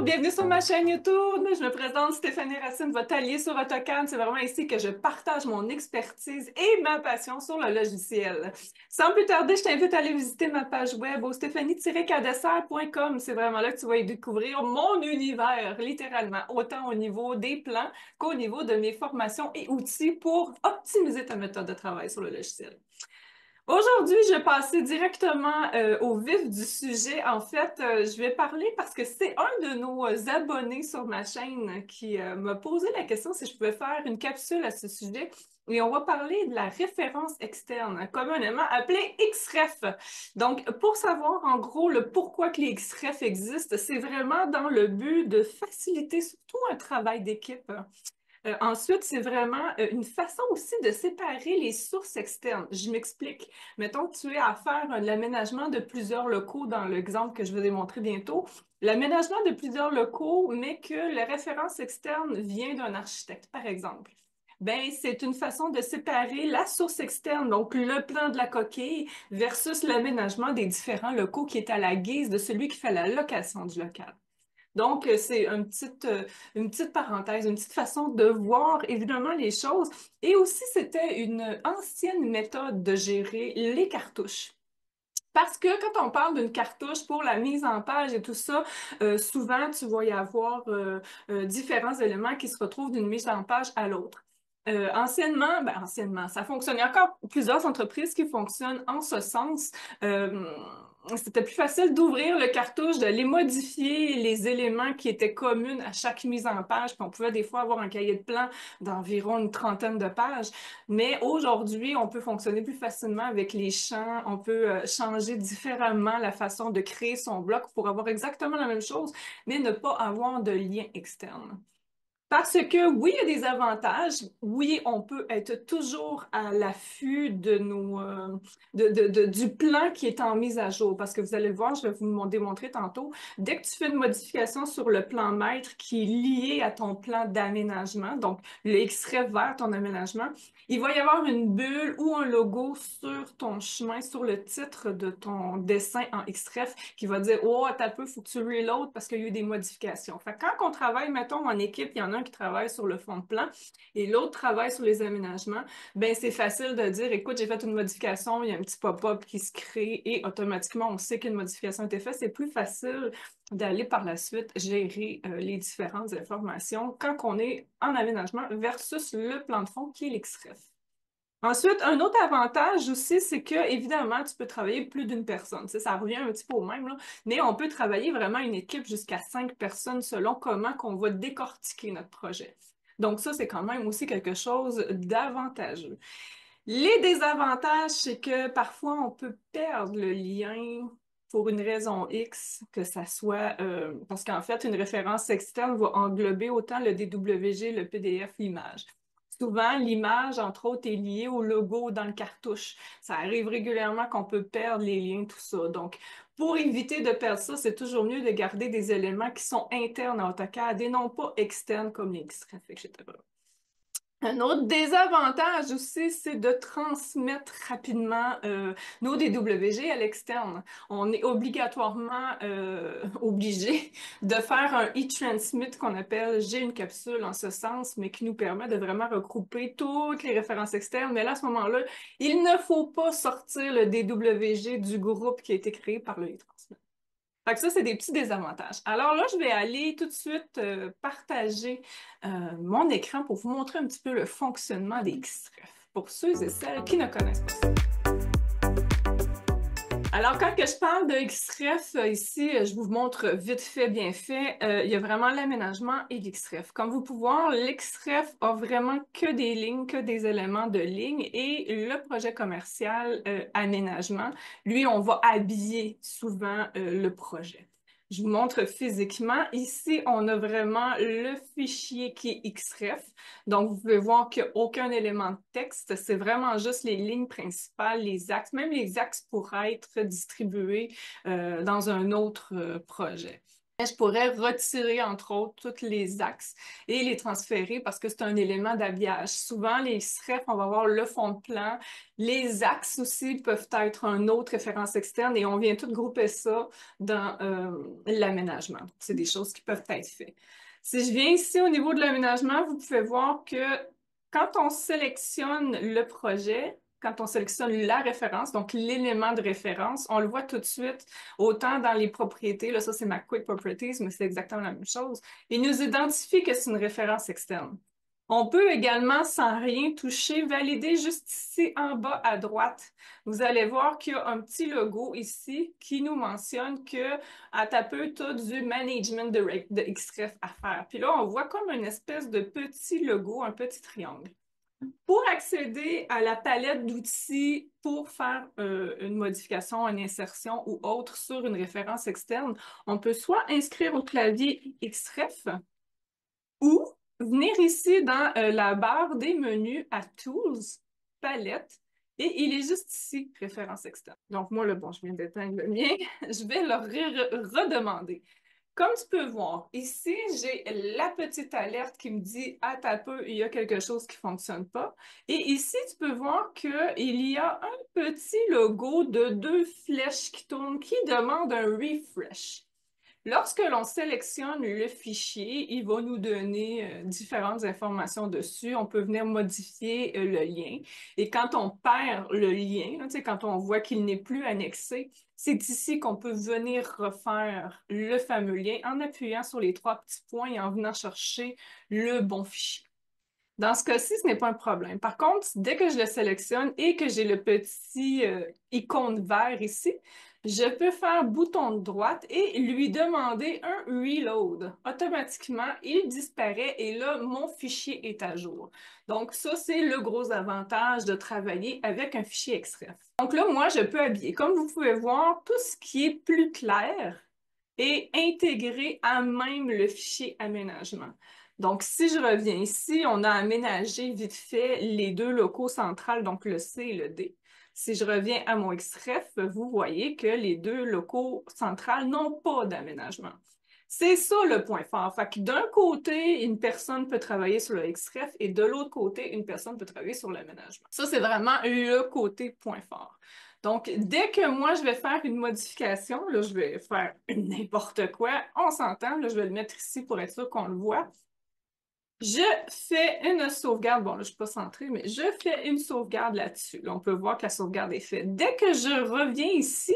Allô, bienvenue sur ma chaîne YouTube. Je me présente Stéphanie Racine, votre alliée sur AutoCAD. C'est vraiment ici que je partage mon expertise et ma passion sur le logiciel. Sans plus tarder, je t'invite à aller visiter ma page web au stéphanie-cadessert.com. C'est vraiment là que tu vas y découvrir mon univers, littéralement, autant au niveau des plans qu'au niveau de mes formations et outils pour optimiser ta méthode de travail sur le logiciel. Aujourd'hui, je vais passer directement au vif du sujet. En fait, je vais parler parce que c'est un de nos abonnés sur ma chaîne qui m'a posé la question si je pouvais faire une capsule à ce sujet. Et on va parler de la référence externe, communément appelée XREF. Donc, pour savoir en gros le pourquoi que les XREF existent, c'est vraiment dans le but de faciliter surtout un travail d'équipe. Ensuite, c'est vraiment une façon aussi de séparer les sources externes. Je m'explique. Mettons que tu es à faire l'aménagement de plusieurs locaux dans l'exemple que je vais démontrer bientôt. L'aménagement de plusieurs locaux, mais que la référence externe vient d'un architecte, par exemple. Ben, c'est une façon de séparer la source externe, donc le plan de la coquille, versus l'aménagement des différents locaux qui est à la guise de celui qui fait la location du local. Donc, c'est une petite parenthèse, une petite façon de voir évidemment les choses. Et aussi, c'était une ancienne méthode de gérer les cartouches. Parce que quand on parle d'une cartouche pour la mise en page et tout ça, souvent, tu vas y avoir différents éléments qui se retrouvent d'une mise en page à l'autre. Anciennement, ça fonctionne. Il y a encore plusieurs entreprises qui fonctionnent en ce sens. Euh, C'était plus facile d'ouvrir le cartouche, de les modifier, les éléments qui étaient communs à chaque mise en page. Puis on pouvait des fois avoir un cahier de plan d'environ une trentaine de pages. Mais aujourd'hui, on peut fonctionner plus facilement avec les champs. On peut changer différemment la façon de créer son bloc pour avoir exactement la même chose, mais ne pas avoir de lien externe. Parce que oui, il y a des avantages. Oui, on peut être toujours à l'affût de du plan qui est en mise à jour. Parce que vous allez le voir, je vais vous démontrer tantôt. Dès que tu fais une modification sur le plan maître qui est lié à ton plan d'aménagement, donc le X-ray vers ton aménagement, il va y avoir une bulle ou un logo sur ton chemin, sur le titre de ton dessin en XREF qui va dire, oh, t'as peu, faut que tu reload parce qu'il y a eu des modifications. Fait que quand on travaille, mettons, en équipe, il y en a un qui travaille sur le fond de plan et l'autre travaille sur les aménagements, ben c'est facile de dire, écoute, j'ai fait une modification, il y a un petit pop-up qui se crée et automatiquement, on sait qu'une modification a été faite. C'est plus facile d'aller par la suite gérer les différentes informations quand on est en aménagement versus le plan de fond qui est l'XREF. Ensuite, un autre avantage aussi, c'est que, évidemment, tu peux travailler plus d'une personne. Tu sais, ça revient un petit peu au même, là, mais on peut travailler vraiment une équipe jusqu'à 5 personnes selon comment qu'on va décortiquer notre projet. Donc ça, c'est quand même aussi quelque chose d'avantageux. Les désavantages, c'est que parfois, on peut perdre le lien pour une raison X, que ça soit parce qu'en fait, une référence externe va englober autant le DWG, le PDF, l'image. Souvent, l'image, entre autres, est liée au logo dans le cartouche. Ça arrive régulièrement qu'on peut perdre les liens, tout ça. Donc, pour éviter de perdre ça, c'est toujours mieux de garder des éléments qui sont internes à AutoCAD et non pas externes comme les XREF, etc. Un autre désavantage aussi, c'est de transmettre rapidement nos DWG à l'externe. On est obligatoirement obligé de faire un e-transmit qu'on appelle J'ai une capsule en ce sens, mais qui nous permet de vraiment regrouper toutes les références externes. Mais là, à ce moment-là, il ne faut pas sortir le DWG du groupe qui a été créé par le e-transmit. Fait que ça, c'est des petits désavantages. Alors là, je vais aller tout de suite partager mon écran pour vous montrer un petit peu le fonctionnement des XREF pour ceux et celles qui ne connaissent pas ça. Alors, quand que je parle de XREF, ici, je vous montre vite fait, bien fait. Il y a vraiment l'aménagement et l'XREF. Comme vous pouvez voir, l'XREF a vraiment que des lignes, que des éléments de ligne et le projet commercial aménagement, lui, on va habiller souvent le projet. Je vous montre physiquement. Ici, on a vraiment le fichier qui est XREF. Donc, vous pouvez voir qu'il n'y a aucun élément de texte. C'est vraiment juste les lignes principales, les axes. Même les axes pourraient être distribués dans un autre projet. Je pourrais retirer, entre autres, tous les axes et les transférer parce que c'est un élément d'habillage. Souvent, les SREF, on va voir le fond de plan. Les axes aussi peuvent être une autre référence externe et on vient tout grouper ça dans l'aménagement. C'est des choses qui peuvent être faites. Si je viens ici au niveau de l'aménagement, vous pouvez voir que quand on sélectionne le projet, quand on sélectionne la référence, donc l'élément de référence, on le voit tout de suite, autant dans les propriétés, là, ça c'est ma Quick Properties, mais c'est exactement la même chose. Il nous identifie que c'est une référence externe. On peut également, sans rien toucher, valider juste ici en bas à droite. Vous allez voir qu'il y a un petit logo ici qui nous mentionne que à ta peu, tu as du management de XREF à faire. Puis là, on voit comme une espèce de petit logo, un petit triangle. Pour accéder à la palette d'outils pour faire une modification, une insertion ou autre sur une référence externe, on peut soit inscrire au clavier XREF ou venir ici dans la barre des menus à Tools, Palette, et il est juste ici, référence externe. Donc moi, bon, je viens d'éteindre le mien, je vais le redemander. Comme tu peux voir, ici, j'ai la petite alerte qui me dit « Ah, t'as peu, il y a quelque chose qui ne fonctionne pas. » Et ici, tu peux voir qu'il y a un petit logo de 2 flèches qui tournent qui demande un refresh. Lorsque l'on sélectionne le fichier, il va nous donner différentes informations dessus. On peut venir modifier le lien. Et quand on perd le lien, là, quand on voit qu'il n'est plus annexé, c'est ici qu'on peut venir refaire le fameux lien en appuyant sur les 3 petits points et en venant chercher le bon fichier. Dans ce cas-ci, ce n'est pas un problème. Par contre, dès que je le sélectionne et que j'ai le petit icône vert ici, je peux faire bouton de droite et lui demander un reload. Automatiquement, il disparaît et là, mon fichier est à jour. Donc, ça, c'est le gros avantage de travailler avec un fichier XREF. Donc là, moi, je peux habiller. Comme vous pouvez voir, tout ce qui est plus clair est intégré à même le fichier aménagement. Donc, si je reviens ici, on a aménagé vite fait les 2 locaux centrales, donc le C et le D. Si je reviens à mon XREF, vous voyez que les 2 locaux centrales n'ont pas d'aménagement. C'est ça le point fort. Fait que d'un côté, une personne peut travailler sur le XREF et de l'autre côté, une personne peut travailler sur l'aménagement. Ça, c'est vraiment le côté point fort. Donc, dès que moi, je vais faire une modification, là, je vais faire n'importe quoi, on s'entend, là, je vais le mettre ici pour être sûr qu'on le voit. Je fais une sauvegarde. Bon, là, je ne suis pas centrée, mais je fais une sauvegarde là-dessus. Là, on peut voir que la sauvegarde est faite. Dès que je reviens ici,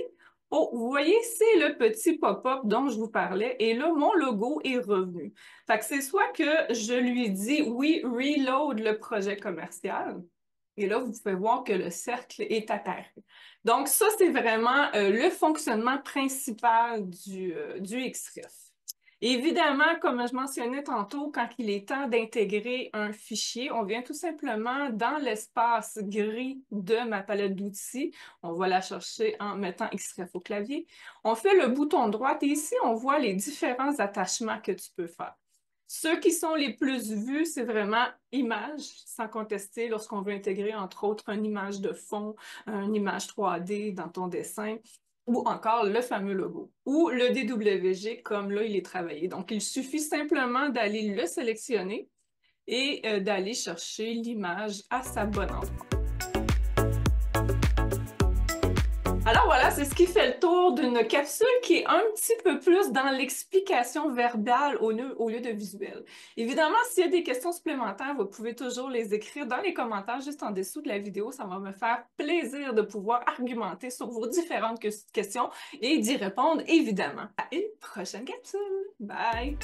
oh, vous voyez, c'est le petit pop-up dont je vous parlais. Et là, mon logo est revenu. Fait que c'est soit que je lui dis, oui, reload le projet commercial. Et là, vous pouvez voir que le cercle est apparu. Donc, ça, c'est vraiment le fonctionnement principal du XREF. Évidemment, comme je mentionnais tantôt, quand il est temps d'intégrer un fichier, on vient tout simplement dans l'espace gris de ma palette d'outils. On va la chercher en mettant XREF au clavier. On fait le bouton droit et ici, on voit les différents attachements que tu peux faire. Ceux qui sont les plus vus, c'est vraiment images, sans contester, lorsqu'on veut intégrer, entre autres, une image de fond, une image 3D dans ton dessin, ou encore le fameux logo, ou le DWG, comme là, il est travaillé. Donc, il suffit simplement d'aller le sélectionner et d'aller chercher l'image à sa bonne endroit. Alors voilà, c'est ce qui fait le tour d'une capsule qui est un petit peu plus dans l'explication verbale au lieu de visuel. Évidemment, s'il y a des questions supplémentaires, vous pouvez toujours les écrire dans les commentaires juste en dessous de la vidéo. Ça va me faire plaisir de pouvoir argumenter sur vos différentes questions et d'y répondre, évidemment. À une prochaine capsule. Bye!